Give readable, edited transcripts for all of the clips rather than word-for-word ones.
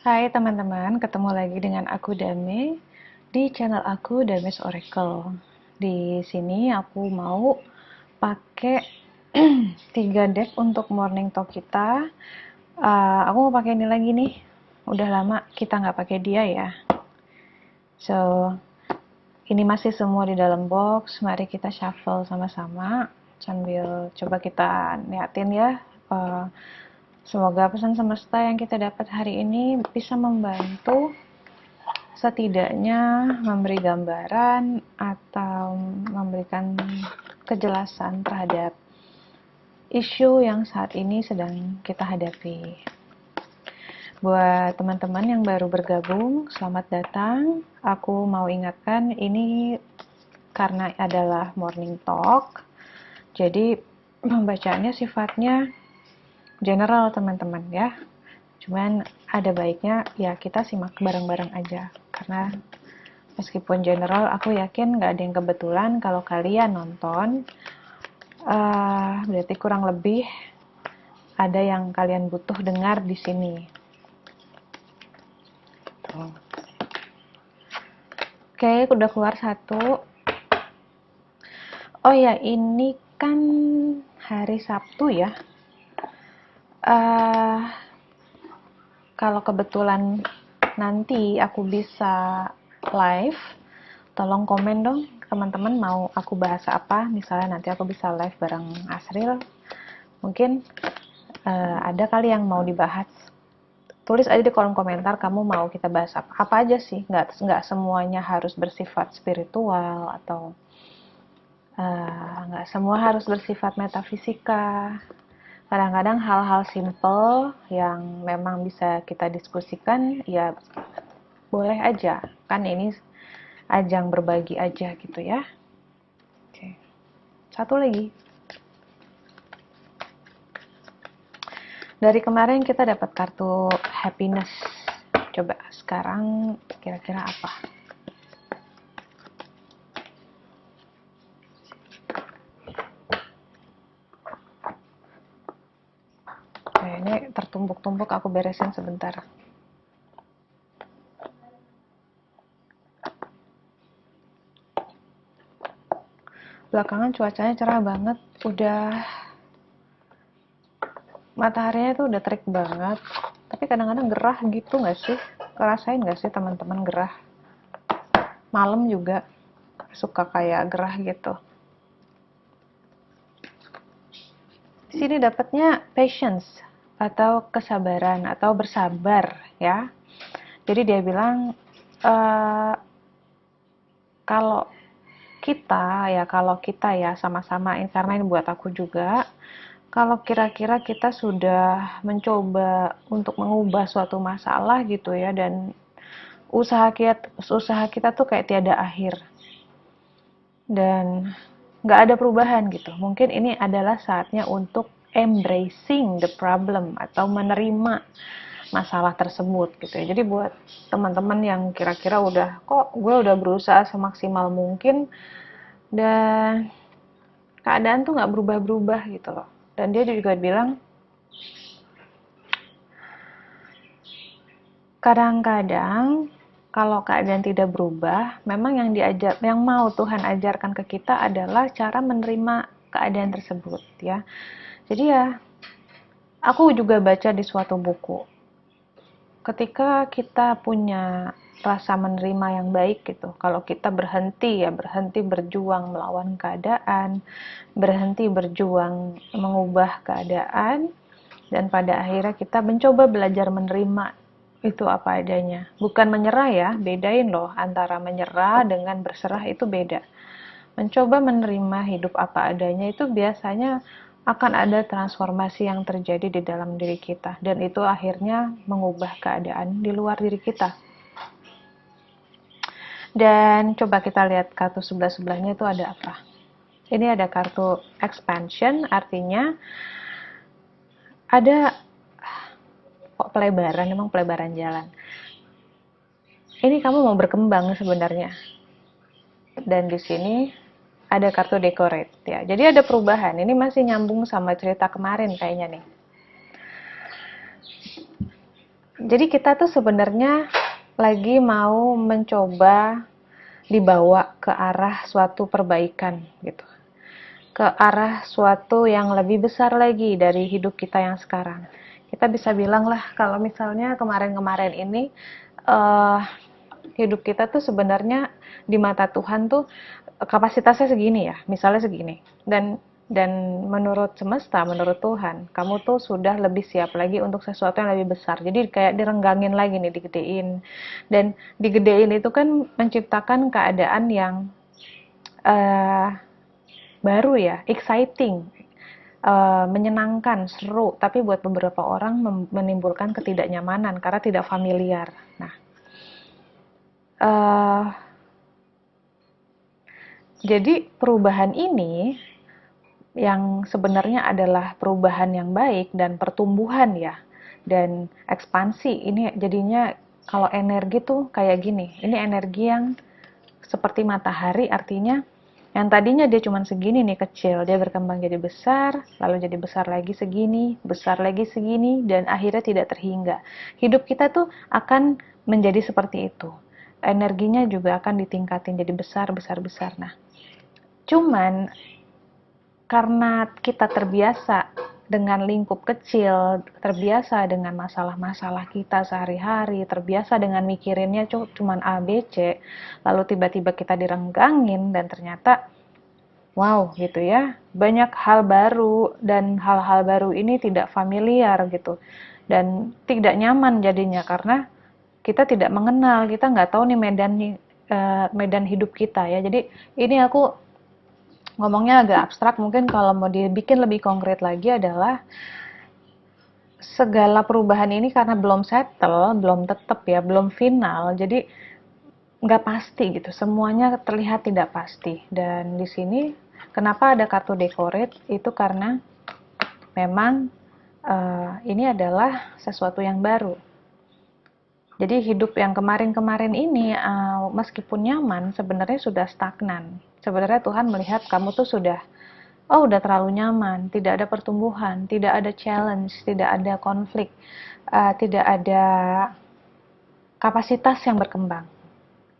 Hai teman-teman, ketemu lagi dengan aku Dame di channel aku Dame's Oracle. Di sini aku mau pakai 3 deck untuk morning talk kita. Aku mau pakai ini lagi nih. Udah lama kita nggak pakai dia ya. So, ini masih semua di dalam box. Mari kita shuffle sama-sama sambil coba kita liatin ya. Semoga pesan semesta yang kita dapat hari ini bisa membantu setidaknya memberi gambaran atau memberikan kejelasan terhadap isu yang saat ini sedang kita hadapi. Buat teman-teman yang baru bergabung, selamat datang. Aku mau ingatkan ini karena adalah morning talk, jadi pembacaannya sifatnya general teman-teman ya. Cuman ada baiknya ya kita simak bareng-bareng aja, karena meskipun general, aku yakin nggak ada yang kebetulan. Kalau kalian nonton, berarti kurang lebih ada yang kalian butuh dengar di sini. Oke, udah keluar satu. Oh ya, ini kan hari Sabtu ya. Kalau kebetulan nanti aku bisa live, tolong komen dong teman-teman mau aku bahas apa. Misalnya nanti aku bisa live bareng Asril, mungkin ada kali yang mau dibahas. Tulis aja di kolom komentar kamu mau kita bahas apa aja sih. Nggak semuanya harus bersifat spiritual atau nggak semua harus bersifat metafisika. Kadang-kadang hal-hal simple yang memang bisa kita diskusikan ya boleh aja, kan ini ajang berbagi aja gitu ya. Oke. Satu lagi, dari kemarin kita dapat kartu happiness. Coba sekarang kira-kira apa? Oke, ini tertumpuk-tumpuk, aku beresin sebentar. Belakangan cuacanya cerah banget, udah mataharinya tuh udah terik banget, tapi kadang-kadang gerah gitu nggak sih? Ngerasain nggak sih teman-teman gerah? Malam juga suka kayak gerah gitu. Di sini dapatnya patience atau kesabaran atau bersabar ya. Jadi dia bilang kalau kita ya sama-sama, karena ini buat aku juga, kalau kira-kira kita sudah mencoba untuk mengubah suatu masalah gitu ya, dan usaha kita tuh kayak tiada akhir dan nggak ada perubahan gitu, mungkin ini adalah saatnya untuk embracing the problem atau menerima masalah tersebut gitu ya. Jadi buat teman-teman yang kira-kira kok gue udah berusaha semaksimal mungkin dan keadaan tuh nggak berubah-berubah gitu loh. Dan dia juga bilang kadang-kadang kalau keadaan tidak berubah, memang yang mau Tuhan ajarkan ke kita adalah cara menerima keadaan tersebut ya. Jadi ya, aku juga baca di suatu buku, ketika kita punya rasa menerima yang baik gitu, kalau kita berhenti berjuang melawan keadaan, berhenti berjuang mengubah keadaan, dan pada akhirnya kita mencoba belajar menerima itu apa adanya, bukan menyerah ya. Bedain loh antara menyerah dengan berserah, itu beda. Mencoba menerima hidup apa adanya itu biasanya akan ada transformasi yang terjadi di dalam diri kita, dan itu akhirnya mengubah keadaan di luar diri kita. Dan coba kita lihat kartu sebelah-sebelahnya itu ada apa. Ini ada kartu expansion, artinya ada pelebaran, emang pelebaran jalan. Ini kamu mau berkembang sebenarnya. Dan di sini ada kartu decorate ya. Jadi ada perubahan. Ini masih nyambung sama cerita kemarin kayaknya nih. Jadi kita tuh sebenarnya lagi mau mencoba dibawa ke arah suatu perbaikan gitu. Ke arah suatu yang lebih besar lagi dari hidup kita yang sekarang. Kita bisa bilang lah kalau misalnya kemarin-kemarin ini uh, hidup kita tuh sebenarnya di mata Tuhan tuh kapasitasnya segini ya, misalnya segini. Dan menurut semesta, menurut Tuhan, kamu tuh sudah lebih siap lagi untuk sesuatu yang lebih besar. Jadi kayak direnggangin lagi nih, digedein. Dan digedein itu kan menciptakan keadaan yang uh, baru ya, exciting, menyenangkan, seru. Tapi buat beberapa orang menimbulkan ketidaknyamanan karena tidak familiar. Nah, uh, jadi perubahan ini yang sebenarnya adalah perubahan yang baik dan pertumbuhan ya, dan ekspansi. Ini jadinya kalau energi tuh kayak gini, ini energi yang seperti matahari, artinya yang tadinya dia cuma segini nih kecil, dia berkembang jadi besar, lalu jadi besar lagi segini, dan akhirnya tidak terhingga. Hidup kita tuh akan menjadi seperti itu. Energinya juga akan ditingkatin jadi besar, besar, besar. Nah, cuman karena kita terbiasa dengan lingkup kecil, terbiasa dengan masalah-masalah kita sehari-hari, terbiasa dengan mikirinnya cuman A, B, C, lalu tiba-tiba kita direnggangin dan ternyata wow gitu ya, banyak hal baru dan hal-hal baru ini tidak familiar gitu dan tidak nyaman jadinya karena kita tidak mengenal, kita nggak tahu nih medan hidup kita ya. Jadi ini aku ngomongnya agak abstrak, mungkin kalau mau dibikin lebih konkret lagi adalah segala perubahan ini karena belum settle, belum tetap ya, belum final, jadi nggak pasti gitu, semuanya terlihat tidak pasti. Dan di sini kenapa ada kartu decorate itu karena memang ini adalah sesuatu yang baru. Jadi hidup yang kemarin-kemarin ini meskipun nyaman sebenarnya sudah stagnan. Sebenarnya Tuhan melihat kamu tuh sudah udah terlalu nyaman, tidak ada pertumbuhan, tidak ada challenge, tidak ada konflik, tidak ada kapasitas yang berkembang.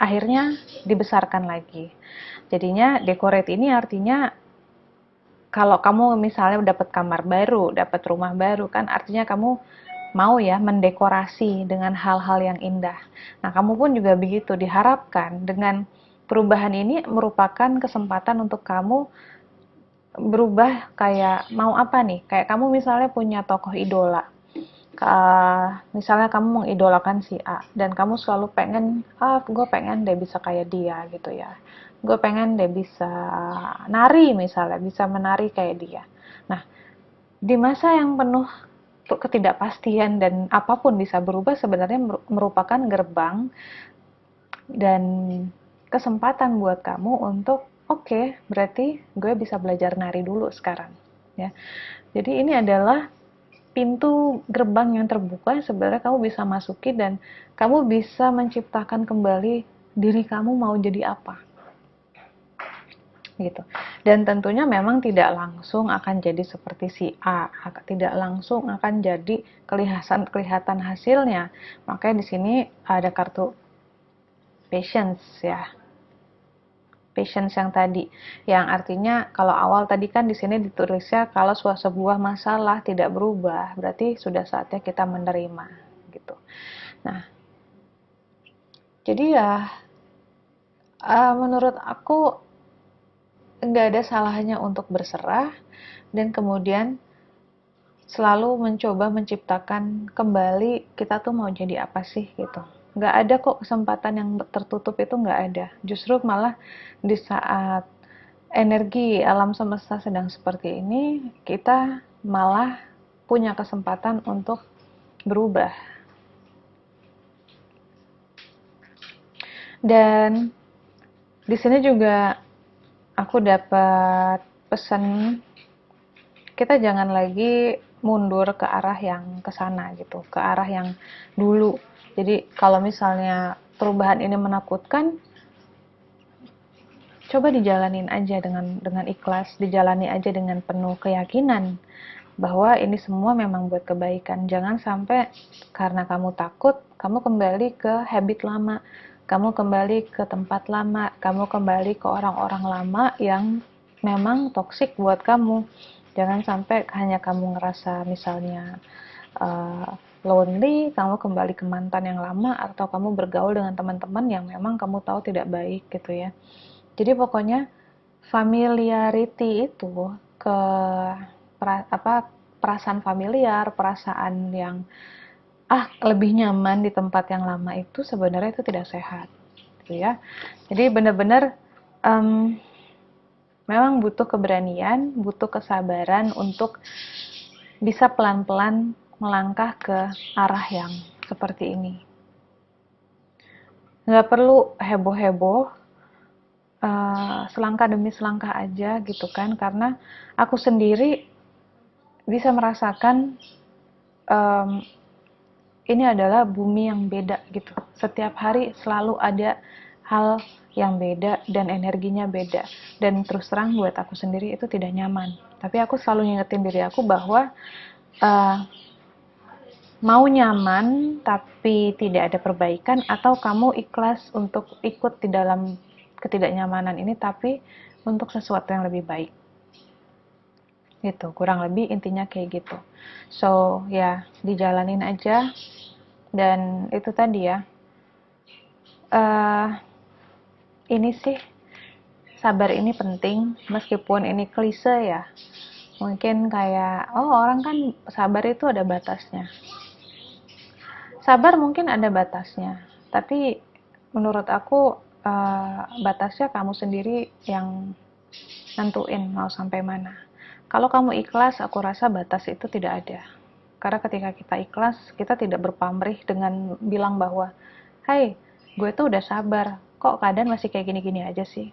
Akhirnya dibesarkan lagi. Jadinya decorate ini artinya kalau kamu misalnya dapat kamar baru, dapat rumah baru, kan artinya kamu mau ya mendekorasi dengan hal-hal yang indah. Nah, kamu pun juga begitu, diharapkan dengan perubahan ini merupakan kesempatan untuk kamu berubah. Kayak mau apa nih, kayak kamu misalnya punya tokoh idola, misalnya kamu mengidolakan si A dan kamu selalu pengen, gue pengen deh bisa kayak dia gitu ya, gue pengen deh bisa nari, misalnya bisa menari kayak dia. Nah, di masa yang penuh ketidakpastian dan apapun bisa berubah, sebenarnya merupakan gerbang dan kesempatan buat kamu untuk oke, berarti gue bisa belajar nari dulu sekarang ya. Jadi ini adalah pintu gerbang yang terbuka, sebenarnya kamu bisa masuki dan kamu bisa menciptakan kembali diri kamu mau jadi apa gitu. Dan tentunya memang tidak langsung akan jadi seperti si A, tidak langsung akan jadi kelihatan hasilnya. Makanya di sini ada kartu patience ya. Patience yang tadi, yang artinya kalau awal tadi kan di sini ditulisnya kalau sebuah masalah tidak berubah, berarti sudah saatnya kita menerima gitu. Nah, jadi ya menurut aku nggak ada salahnya untuk berserah dan kemudian selalu mencoba menciptakan kembali kita tuh mau jadi apa sih gitu. Nggak ada kok kesempatan yang tertutup, itu nggak ada. Justru malah di saat energi alam semesta sedang seperti ini, kita malah punya kesempatan untuk berubah. Dan di sini juga aku dapat pesan, kita jangan lagi mundur ke arah yang ke sana gitu, ke arah yang dulu. Jadi kalau misalnya perubahan ini menakutkan, coba dijalanin aja dengan ikhlas, dijalani aja dengan penuh keyakinan. bahwa ini semua memang buat kebaikan. Jangan sampai karena kamu takut, kamu kembali ke habit lama, kamu kembali ke tempat lama, kamu kembali ke orang-orang lama yang memang toksik buat kamu. Jangan sampai hanya kamu ngerasa misalnya lonely, kamu kembali ke mantan yang lama, atau kamu bergaul dengan teman-teman yang memang kamu tahu tidak baik gitu ya. Jadi pokoknya familiarity itu ke perasaan familiar, perasaan yang lebih nyaman di tempat yang lama itu sebenarnya itu tidak sehat, gitu ya. Jadi benar-benar memang butuh keberanian, butuh kesabaran untuk bisa pelan-pelan melangkah ke arah yang seperti ini. Nggak perlu heboh-heboh, selangkah demi selangkah aja gitu kan, karena aku sendiri bisa merasakan ini adalah bumi yang beda gitu. Setiap hari selalu ada hal yang beda dan energinya beda. Dan terus terang buat aku sendiri itu tidak nyaman. Tapi aku selalu ngingetin diri aku bahwa mau nyaman tapi tidak ada perbaikan, atau kamu ikhlas untuk ikut di dalam ketidaknyamanan ini tapi untuk sesuatu yang lebih baik. Gitu, kurang lebih intinya kayak gitu. So, ya, dijalanin aja. Dan itu tadi ya, ini sih, sabar ini penting, meskipun ini klise ya. Mungkin kayak, oh orang kan sabar itu ada batasnya. Sabar mungkin ada batasnya, tapi menurut aku batasnya kamu sendiri yang nentuin mau sampai mana. Kalau kamu ikhlas, aku rasa batas itu tidak ada. Karena ketika kita ikhlas, kita tidak berpamrih dengan bilang bahwa, hai, gue tuh udah sabar, kok keadaan masih kayak gini-gini aja sih.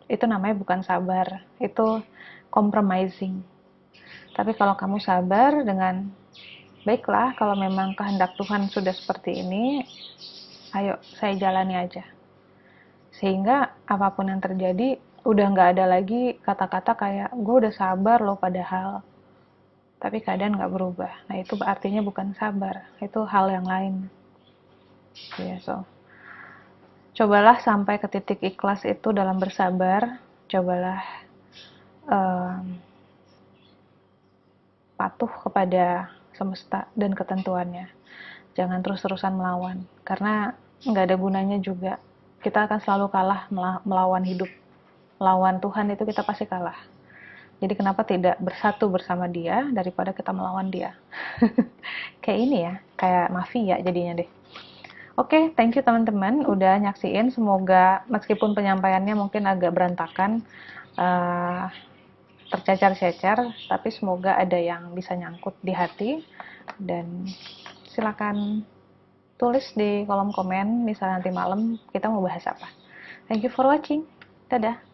Itu namanya bukan sabar, itu compromising. Tapi kalau kamu sabar dengan, baiklah, kalau memang kehendak Tuhan sudah seperti ini, ayo saya jalani aja. Sehingga apapun yang terjadi, udah nggak ada lagi kata-kata kayak, gue udah sabar loh padahal. Tapi keadaan nggak berubah. Nah itu artinya bukan sabar, itu hal yang lain. Ya, so cobalah sampai ke titik ikhlas itu dalam bersabar. Cobalah patuh kepada semesta dan ketentuannya. Jangan terus-terusan melawan, karena nggak ada gunanya juga. Kita akan selalu kalah melawan hidup. Melawan Tuhan itu kita pasti kalah. Jadi kenapa tidak bersatu bersama dia daripada kita melawan dia. Kayak ini ya, kayak mafia jadinya deh. Oke, thank you teman-teman udah nyaksiin. Semoga meskipun penyampaiannya mungkin agak berantakan, tercecer-cecer, tapi semoga ada yang bisa nyangkut di hati. Dan silakan tulis di kolom komen, misalnya nanti malam kita mau bahas apa. Thank you for watching. Dadah.